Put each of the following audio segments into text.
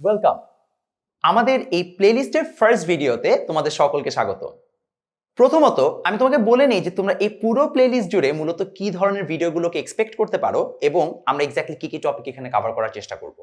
Welcome আমাদের এই প্লেলিস্টের first ভিডিওতে তোমাদের সকলকে স্বাগত। প্রথমত আমি তোমাকে বলে নেই যে তোমরা এই পুরো প্লেলিস্ট জুড়ে মূলত কি ধরনের ভিডিওগুলোকে এক্সপেক্ট করতে পারো এবং আমরা এক্স্যাক্টলি কি কি টপিক এখানে কভার করার চেষ্টা করব।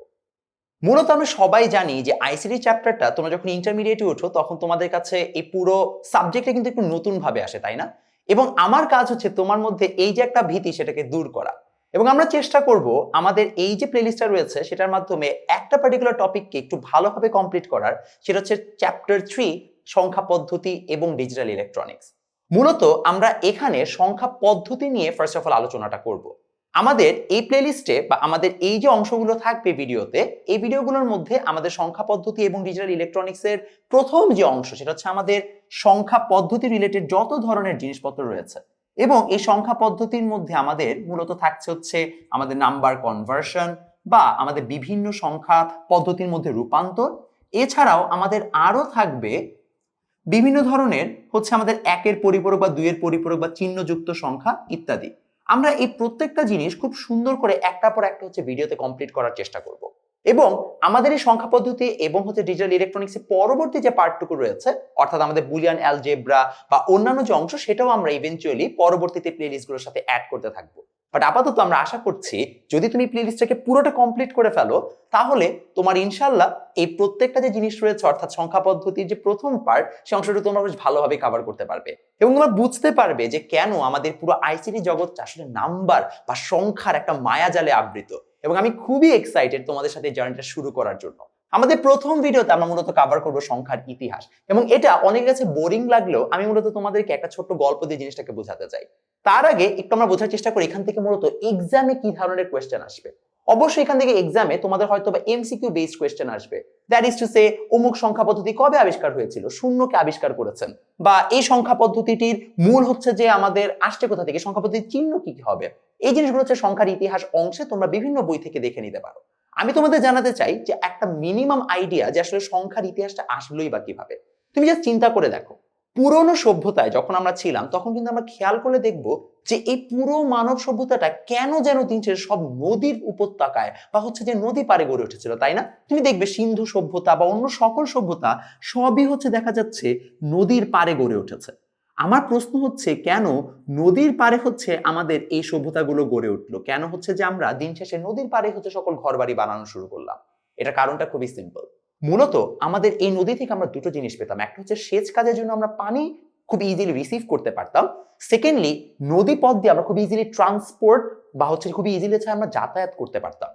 মূলত আমরা সবাই জানি যে আইসিটি চ্যাপ্টারটা তোমরা যখন ইন্টারমিডিয়েটে ওঠো তখন তোমাদের কাছে এই পুরো সাবজেক্টটা কিন্তু একটু নতুন ভাবে আসে, তাই না? এবং আমার কাজ হচ্ছে তোমার মধ্যে এই যে একটা ভীতি সেটাকে দূর করা, এবং আমরা চেষ্টা করব আমাদের এই যে প্লেলিস্টটা রয়েছে সেটার মাধ্যমে একটা পার্টিকুলার টপিককে একটু ভালোভাবে কমপ্লিট করার। সেটা হচ্ছে চ্যাপ্টার 3, সংখ্যা পদ্ধতি এবং ডিজিটাল ইলেকট্রনিক্স। মূলত আমরা এখানে সংখ্যা পদ্ধতি নিয়ে ফার্স্ট অফ অল আলোচনাটা করব। আমাদের এই প্লেলিস্টে বা আমাদের এই যে অংশগুলো থাকবে ভিডিওতে, এই ভিডিওগুলোর মধ্যে আমাদের সংখ্যা পদ্ধতি এবং ডিজিটাল ইলেকট্রনিক্সের প্রথম যে অংশ সেটা হচ্ছে আমাদের সংখ্যা পদ্ধতি রিলেটেড যত ধরনের জিনিসপত্র রয়েছে, এবং এই সংখ্যা পদ্ধতির মধ্যে আমাদের মূলত থাকছে হচ্ছে আমাদের নাম্বার কনভার্সন বা আমাদের বিভিন্ন সংখ্যা পদ্ধতির মধ্যে রূপান্তর। এছাড়াও আমাদের আরো থাকবে বিভিন্ন ধরনের হচ্ছে আমাদের একের পরিপূরক বা দুইয়ের পরিপূরক বা চিহ্নযুক্ত সংখ্যা ইত্যাদি। আমরা এই প্রত্যেকটা জিনিস খুব সুন্দর করে একটা পর একটা হচ্ছে ভিডিওতে কমপ্লিট করার চেষ্টা করব। এবং আমাদের এই সংখ্যা পদ্ধতি এবং হচ্ছে ডিজিটাল ইলেকট্রনিক্সের পরবর্তী যে পার্টটুকু রয়েছে, অর্থাৎ আমাদের বুলিয়ান অ্যালজেব্রা বা অন্যান্য যে অংশ, সেটাও আমরা ইভেন্চুয়ালি পরবর্তীতে প্লেলিস্টগুলোর সাথে অ্যাড করতে থাকবো। বাট আপাতত আমরা আশা করছি যদি তুমি প্লেলিস্টটাকে পুরোটা কমপ্লিট করে ফেলো তাহলে তোমার ইনশাল্লাহ এই প্রত্যেকটা যে জিনিস রয়েছে অর্থাৎ সংখ্যা পদ্ধতির যে প্রথম পার্ট সে অংশটা তোমরা বেশ ভালোভাবে কভার করতে পারবে, এবং তোমরা বুঝতে পারবে যে কেন আমাদের পুরো আইসিটি জগৎটা আসলে নাম্বার বা সংখ্যার একটা মায়াজালে আবৃত। এবং আমি খুবই এক্সাইটেড তোমাদের সাথে জার্নিটা শুরু করার জন্য। আমাদের প্রথম ভিডিওতে আমরা মূলত কভার করব সংখ্যার ইতিহাস, এবং এটা অনেকের কাছে বোরিং লাগলেও আমি মূলত তোমাদেরকে একটা ছোট্ট গল্প দিয়ে জিনিসটাকে বোঝাতে চাই। তার আগে একটু আমরা বোঝার চেষ্টা করি এখান থেকে মূলত এক্সামে কি ধরনের কোয়েশ্চেন আসবে। অবশ্যই এখান থেকে এক্সামে তোমাদের হয়তো বা এমসিকিউ বেসড কোয়েশ্চেন আসবে। দ্যাট ইজ টু সে অমুক সংখ্যা পদ্ধতি কবে আবিষ্কার হয়েছিল, শূন্যকে আবিষ্কার করেছেন, বা এই সংখ্যা পদ্ধতিটির মূল হচ্ছে যে আমাদের আসছে কোথা থেকে, সংখ্যা পদ্ধতির চিহ্ন কি কি হবে। এই জিনিসগুলো হচ্ছে সংখ্যার ইতিহাস অংশে তোমরা বিভিন্ন বই থেকে দেখে নিতে পারো। আমি তোমাদের জানাতে চাই যে একটা মিনিমাম আইডিয়া যে আসলে সংখ্যার ইতিহাসটা আসলোই বা কিভাবে। তুমি যা চিন্তা করে দেখো, পুরনো সভ্যতায় যখন আমরা ছিলাম তখন কিন্তু আমরা খেয়াল করে দেখব যে এই পুরো মানব সভ্যতাটা কেন যেন দিন শেষে সব নদীর উপত্যকায় বা হচ্ছে যে নদী পাড়ে গড়ে উঠেছিল, তাই না? তুমি দেখবে সিন্ধু সভ্যতা বা অন্য সকল সভ্যতা সবই হচ্ছে দেখা যাচ্ছে নদীর পাড়ে গড়ে উঠেছে। আমার প্রশ্ন হচ্ছে কেন নদীর পাড়ে হচ্ছে আমাদের এই সভ্যতাগুলো গড়ে উঠলো, কেন হচ্ছে যে আমরা দিন শেষে নদীর পাড়ে হচ্ছে সকল ঘরবাড়ি বানানো শুরু করলাম। এটা কারণটা খুবই সিম্পল। মূলত আমাদের এই নদী থেকে আমরা দুটো জিনিস পেতাম, একটা হচ্ছে সেচ কাজের জন্য আমরা পানি খুব ইজিলি রিসিভ করতে পারতাম, সেকেন্ডলি নদী পথ দিয়ে আমরা খুব ইজিলি ট্রান্সপোর্ট বা হচ্ছে খুব ইজিলি আমরা যাতায়াত করতে পারতাম।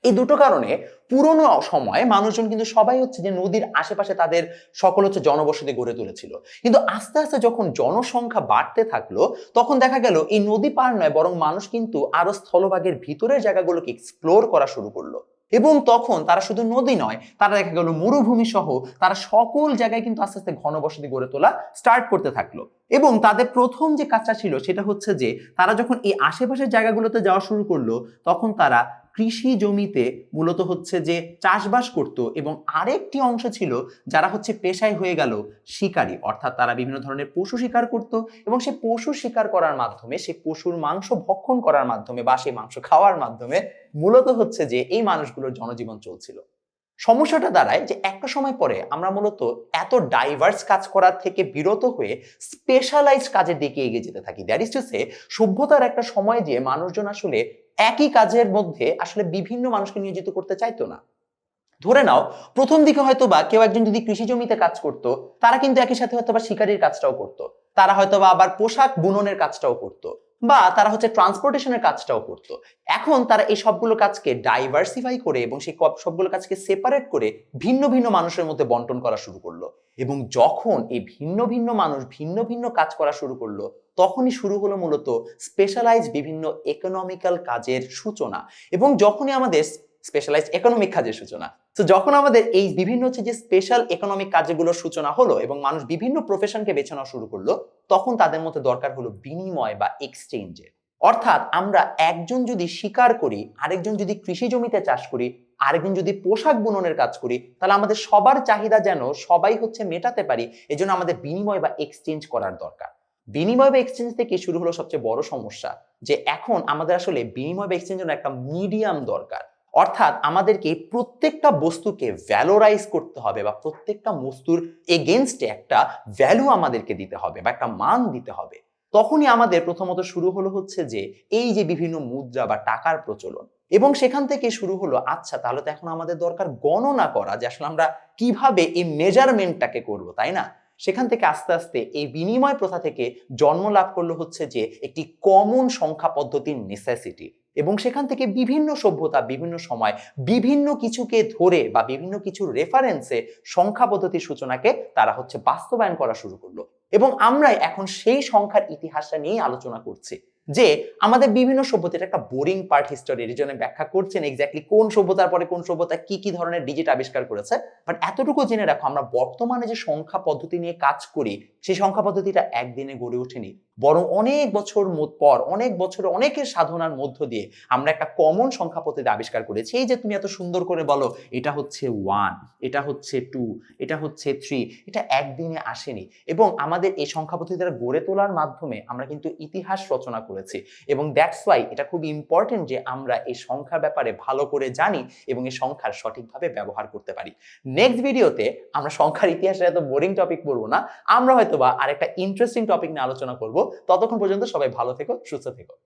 এই দুটো কারণে পুরনো সময়ে মানুষজন কিন্তু সবাই হচ্ছে যে নদীর আশেপাশে তাদের সকল হচ্ছে জনবসতি গড়ে তুলেছিল। কিন্তু আস্তে আস্তে যখন জনসংখ্যা বাড়তে থাকলো তখন দেখা গেল এই নদী পার নয় বরং মানুষ কিন্তু আরো স্থলভাগের ভিতরের জায়গাগুলোকে এক্সপ্লোর করা শুরু করলো, এবং তখন তারা শুধু নদী নয়, তারা দেখা গেল মরুভূমি সহ তারা সকল জায়গায় কিন্তু আস্তে আস্তে ঘনবসতি গড়ে তোলা স্টার্ট করতে থাকলো। এবং তাদের প্রথম যে কাজটা ছিল সেটা হচ্ছে যে তারা যখন এই আশেপাশের জায়গাগুলোতে যাওয়া শুরু করলো তখন তারা কৃষি জমিতে মূলত হচ্ছে যে চাষবাস করত, এবং আরেকটি অংশ ছিল যারা হচ্ছে পেশায় হয়ে গেল শিকারী, অর্থাৎ তারা বিভিন্ন ধরনের পশু শিকার করত, এবং সেই পশু শিকার করার মাধ্যমে সেই পশুর মাংস ভক্ষণ করার মাধ্যমে বা সেই মাংস খাওয়ার মাধ্যমে মূলত হচ্ছে যে এই মানুষগুলোর জনজীবন চলছিল। সমস্যাটা দাঁড়ায় যে একটা সময় পরে আমরা মূলত এত ডাইভার্স কাজ করার থেকে বিরত হয়ে স্পেশালাইজড কাজের দিকে এগিয়ে যেতে থাকি। দ্যাট ইজ টু সে সভ্যতার একটা সময় যে মানুষজন আসলে একই কাজের মধ্যে আসলে বিভিন্ন মানুষকে নিয়োজিত করতে চাইতো না। ধরে নাও প্রথম দিকে হয়তো বা কেউ একজন যদি কৃষি জমিতে কাজ করতো তারা কিন্তু একই সাথে হয়তো বা শিকারির কাজটাও করতো, তারা হয়তো বা আবার পোশাক বুননের কাজটাও করতো, বা তারা হচ্ছে ট্রান্সপোর্টেশনের কাজটাও করতো। এখন তারা এই সবগুলো কাজকে ডাইভার্সিফাই করে এবং সেই সবগুলো কাজকে সেপারেট করে ভিন্ন ভিন্ন মানুষের মধ্যে বন্টন করা শুরু করলো। এবং যখন এই ভিন্ন ভিন্ন মানুষ ভিন্ন ভিন্ন কাজ করা শুরু করলো তখনই শুরু হলো মূলত স্পেশালাইজ বিভিন্ন ইকোনমিক্যাল কাজের সূচনা। এবং যখনই আমাদের স্পেশালাইজড ইকোনমিক কাজের সূচনা, তো যখন আমাদের এই বিভিন্ন হচ্ছে যে স্পেশাল ইকোনমিক কাজগুলোর সূচনা হলো এবং মানুষ বিভিন্ন প্রফেশনকে বেছে নেওয়া শুরু করলো, তখন তাদের মধ্যে দরকার হলো বিনিময় বা এক্সচেঞ্জের। অর্থাৎ আমরা একজন যদি শিকার করি, আরেকজন যদি কৃষি জমিতে চাষ করি, আরেকজন যদি পোশাক বুননের কাজ করি, তাহলে আমাদের সবার চাহিদা যেন সবাই হচ্ছে মেটাতে পারি, এজন্য আমাদের বিনিময় বা এক্সচেঞ্জ করার দরকার। বিনিময় বা এক্সচেঞ্জ থেকে শুরু হলো সবচেয়ে বড় সমস্যা, যে এখন আমাদের আসলে বিনিময় বা এক্সচেঞ্জের একটা মিডিয়াম দরকার। অর্থাৎ আমাদেরকে প্রত্যেকটা বস্তুকে ভ্যালোরাইজ করতে হবে বা প্রত্যেকটা বস্তুর এগেনস্টে একটা ভ্যালু আমাদেরকে দিতে হবে বা একটা মান দিতে হবে। তখনই আমাদের প্রথমত শুরু হলো হচ্ছে যে এই যে বিভিন্ন মুদ্রা বা টাকার প্রচলন, এবং সেখান থেকে শুরু হলো আচ্ছা তাহলে তো এখন আমাদের দরকার গণনা করা যে আসলে আমরা কিভাবে এই মেজারমেন্টটাকে করব, তাই না? সেখান থেকে আস্তে আস্তে এই বিনিময় প্রথা থেকে জন্ম লাভ করলো হচ্ছে যে একটি কমন সংখ্যা পদ্ধতির নেসেসিটি, এবং সেখান থেকে বিভিন্ন সভ্যতা বিভিন্ন সময় বিভিন্ন কিছুকে ধরে বা বিভিন্ন কিছুর রেফারেন্সে সংখ্যা পদ্ধতির সূচনাকে তারা হচ্ছে বাস্তবায়ন করা শুরু করলো। এবং আমরাই এখন সেই সংখ্যার ইতিহাসটা নিয়ে আলোচনা করছি যে আমাদের বিভিন্ন সভ্যতা, এটা একটা বোরিং পার্ট হিস্টোরি, এর জন্য ব্যাখ্যা করছেন এক্স্যাক্টলি কোন সভ্যতার পরে কোন সভ্যতা কি কি ধরনের ডিজিট আবিষ্কার করেছে। বাট এতটুকু জেনে রাখো আমরা বর্তমানে যে সংখ্যা পদ্ধতি নিয়ে কাজ করি সেই সংখ্যা পদ্ধতিটা একদিনে গড়ে ওঠেনি, বরং অনেক বছর পর অনেক বছর অনেকের সাধনার মধ্য দিয়ে আমরা একটা কমন সংখ্যা পদ্ধতি আবিষ্কার করেছি। এই যে তুমি এত সুন্দর করে বলো এটা হচ্ছে 1, এটা হচ্ছে 2, এটা হচ্ছে 3, এটা একদিনে আসেনি। এবং আমাদের এই সংখ্যা পদ্ধতিটা গড়ে তোলার মাধ্যমে আমরা কিন্তু ইতিহাস রচনা করেছি, এবং দ্যাটস ওয়াই এটা খুব ইম্পর্টেন্ট যে আমরা এই সংখ্যার ব্যাপারে ভালো করে জানি এবং এই সংখ্যার সঠিকভাবে ব্যবহার করতে পারি। নেক্সট ভিডিওতে আমরা সংখ্যার ইতিহাসের এত বোরিং টপিক পড়বো না, আমরা হয়তোবা আরেকটা ইন্টারেস্টিং টপিক নিয়ে আলোচনা করব। ততক্ষণ পর্যন্ত সবাই ভালো থেকো, সুস্থ থেকো।